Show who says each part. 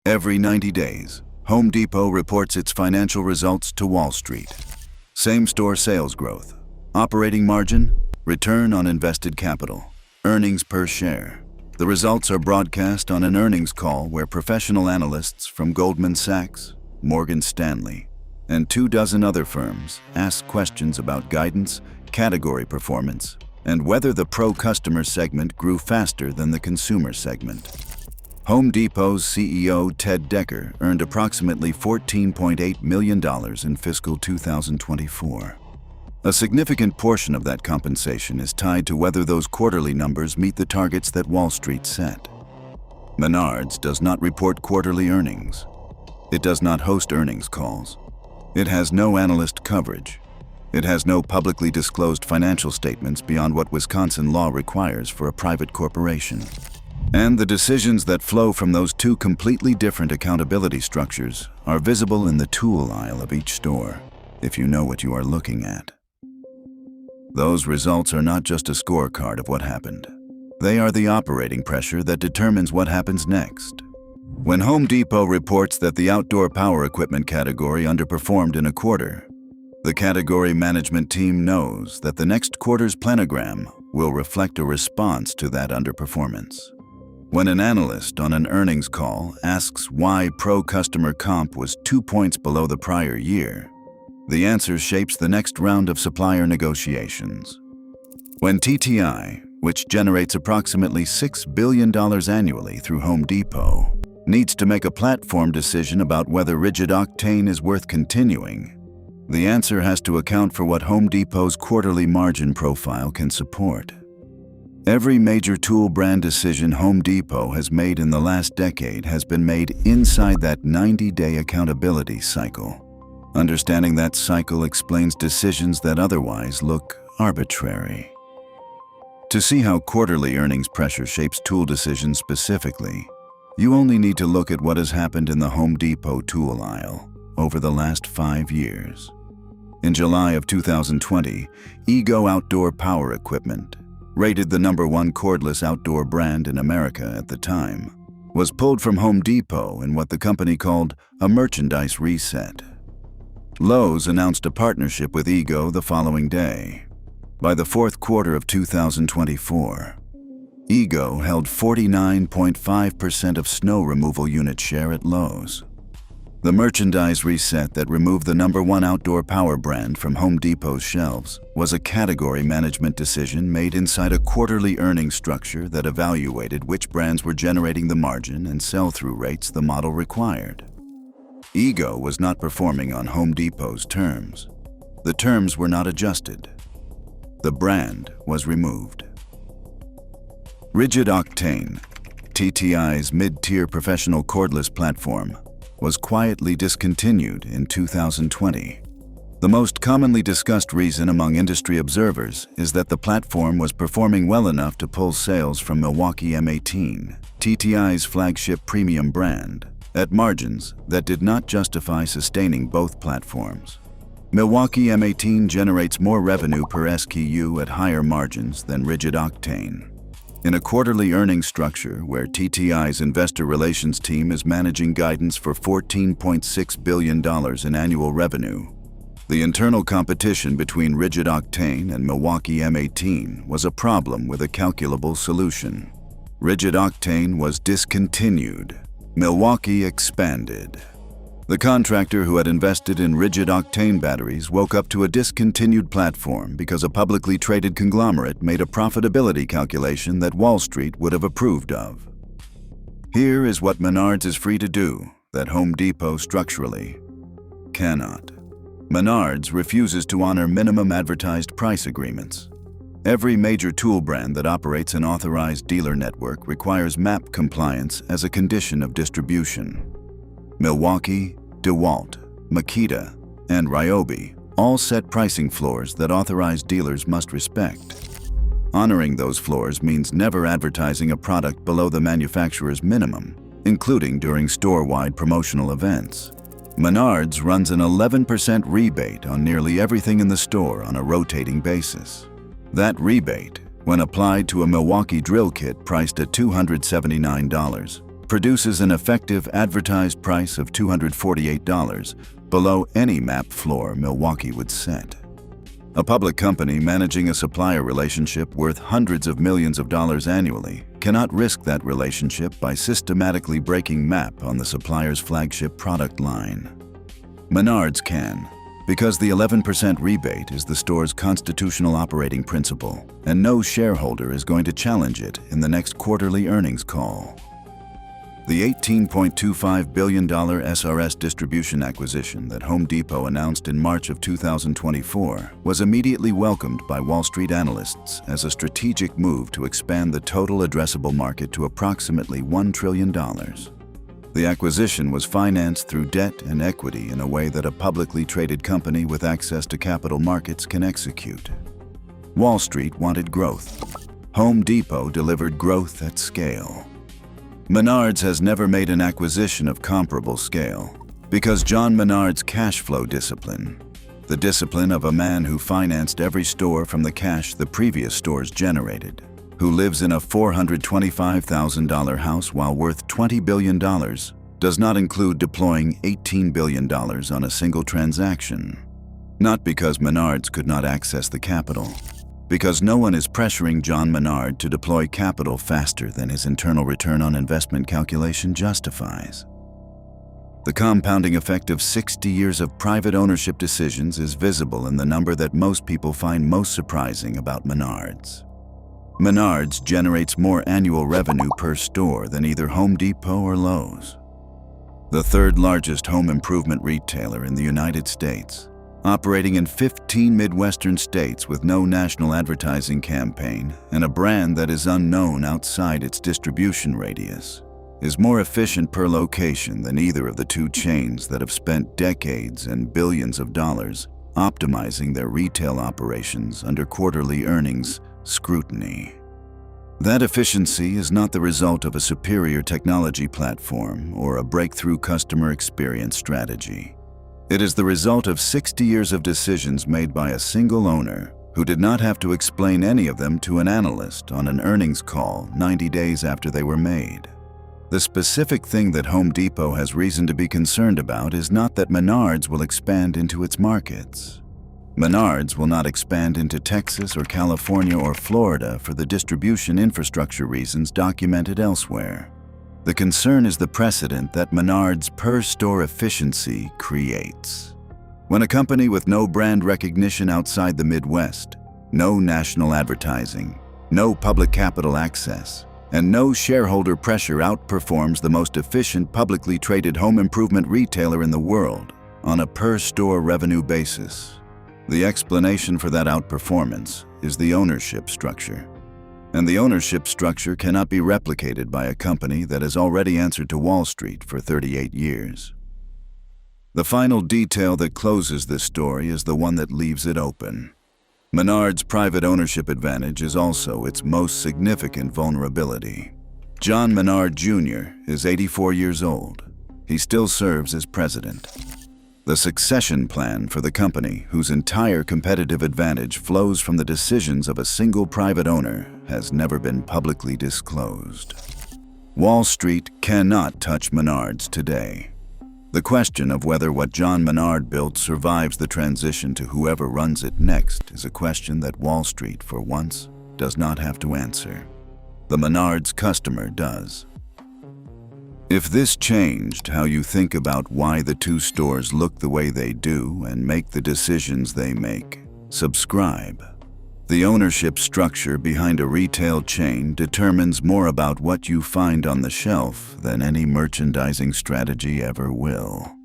Speaker 1: Every 90 days, Home Depot reports its financial results to Wall Street. Same-store sales growth, operating margin, return on invested capital, earnings per share. The results are broadcast on an earnings call where professional analysts from Goldman Sachs, Morgan Stanley, and 24 other firms ask questions about guidance, category performance, and whether the pro-customer segment grew faster than the consumer segment. Home Depot's CEO Ted Decker earned approximately $14.8 million in fiscal 2024. A significant portion of that compensation is tied to whether those quarterly numbers meet the targets that Wall Street set. Menards does not report quarterly earnings. It does not host earnings calls. It has no analyst coverage. It has no publicly disclosed financial statements beyond what Wisconsin law requires for a private corporation. And the decisions that flow from those two completely different accountability structures are visible in the tool aisle of each store, if you know what you are looking at. Those results are not just a scorecard of what happened. They are the operating pressure that determines what happens next. When Home Depot reports that the outdoor power equipment category underperformed in a quarter, the category management team knows that the next quarter's planogram will reflect a response to that underperformance. When an analyst on an earnings call asks why pro-customer comp was 2 points below the prior year, the answer shapes the next round of supplier negotiations. When TTI, which generates approximately $6 billion annually through Home Depot, needs to make a platform decision about whether Ridgid Octane is worth continuing, the answer has to account for what Home Depot's quarterly margin profile can support. Every major tool brand decision Home Depot has made in the last decade has been made inside that 90-day accountability cycle. Understanding that cycle explains decisions that otherwise look arbitrary. To see how quarterly earnings pressure shapes tool decisions specifically, you only need to look at what has happened in the Home Depot tool aisle over the last 5 years. In July of 2020, Ego Outdoor Power Equipment, rated the #1 cordless outdoor brand in America at the time, was pulled from Home Depot in what the company called a merchandise reset. Lowe's announced a partnership with Ego the following day. By the fourth quarter of 2024, Ego held 49.5% of snow removal unit share at Lowe's. The merchandise reset that removed the #1 outdoor power brand from Home Depot's shelves was a category management decision made inside a quarterly earnings structure that evaluated which brands were generating the margin and sell-through rates the model required. Ego was not performing on Home Depot's terms. The terms were not adjusted. The brand was removed. Ridgid Octane, TTI's mid-tier professional cordless platform, was quietly discontinued in 2020. The most commonly discussed reason among industry observers is that the platform was performing well enough to pull sales from Milwaukee M18, TTI's flagship premium brand, at margins that did not justify sustaining both platforms. Milwaukee M18 generates more revenue per SKU at higher margins than Ridgid Octane. In a quarterly earnings structure where TTI's investor relations team is managing guidance for $14.6 billion in annual revenue, the internal competition between Ridgid Octane and Milwaukee M18 was a problem with a calculable solution. Ridgid Octane was discontinued. Milwaukee expanded. The contractor who had invested in Ridgid Octane batteries woke up to a discontinued platform because a publicly traded conglomerate made a profitability calculation that Wall Street would have approved of. Here is what Menards is free to do that Home Depot structurally cannot. Menards refuses to honor minimum advertised price agreements. Every major tool brand that operates an authorized dealer network requires MAP compliance as a condition of distribution. Milwaukee, DeWalt, Makita, and Ryobi all set pricing floors that authorized dealers must respect. Honoring those floors means never advertising a product below the manufacturer's minimum, including during store-wide promotional events. Menards runs an 11% rebate on nearly everything in the store on a rotating basis. That rebate, when applied to a Milwaukee drill kit priced at $279, produces an effective advertised price of $248, below any MAP floor Milwaukee would set. A public company managing a supplier relationship worth hundreds of millions of dollars annually cannot risk that relationship by systematically breaking MAP on the supplier's flagship product line. Menards can, because the 11% rebate is the store's constitutional operating principle, and no shareholder is going to challenge it in the next quarterly earnings call. The $18.25 billion SRS distribution acquisition that Home Depot announced in March of 2024 was immediately welcomed by Wall Street analysts as a strategic move to expand the total addressable market to approximately $1 trillion. The acquisition was financed through debt and equity in a way that a publicly traded company with access to capital markets can execute. Wall Street wanted growth. Home Depot delivered growth at scale. Menards has never made an acquisition of comparable scale because John Menard's cash flow discipline, the discipline of a man who financed every store from the cash the previous stores generated, who lives in a $425,000 house while worth $20 billion, does not include deploying $18 billion on a single transaction. Not because Menards could not access the capital, because no one is pressuring John Menard to deploy capital faster than his internal return on investment calculation justifies. The compounding effect of 60 years of private ownership decisions is visible in the number that most people find most surprising about Menards. Menards generates more annual revenue per store than either Home Depot or Lowe's. The third largest home improvement retailer in the United States, operating in 15 Midwestern states with no national advertising campaign and a brand that is unknown outside its distribution radius, is more efficient per location than either of the two chains that have spent decades and billions of dollars optimizing their retail operations under quarterly earnings scrutiny. That efficiency is not the result of a superior technology platform or a breakthrough customer experience strategy. It is the result of 60 years of decisions made by a single owner who did not have to explain any of them to an analyst on an earnings call 90 days after they were made. The specific thing that Home Depot has reason to be concerned about is not that Menards will expand into its markets. Menards will not expand into Texas or California or Florida for the distribution infrastructure reasons documented elsewhere. The concern is the precedent that Menards' per-store efficiency creates. When a company with no brand recognition outside the Midwest, no national advertising, no public capital access, and no shareholder pressure outperforms the most efficient publicly traded home improvement retailer in the world on a per-store revenue basis, the explanation for that outperformance is the ownership structure. And the ownership structure cannot be replicated by a company that has already answered to Wall Street for 38 years. The final detail that closes this story is the one that leaves it open. Menards' private ownership advantage is also its most significant vulnerability. John Menard Jr. is 84 years old. He still serves as president. The succession plan for the company, whose entire competitive advantage flows from the decisions of a single private owner, has never been publicly disclosed. Wall Street cannot touch Menards today. The question of whether what John Menard built survives the transition to whoever runs it next is a question that Wall Street, for once, does not have to answer. The Menards customer does. If this changed how you think about why the two stores look the way they do and make the decisions they make, subscribe. The ownership structure behind a retail chain determines more about what you find on the shelf than any merchandising strategy ever will.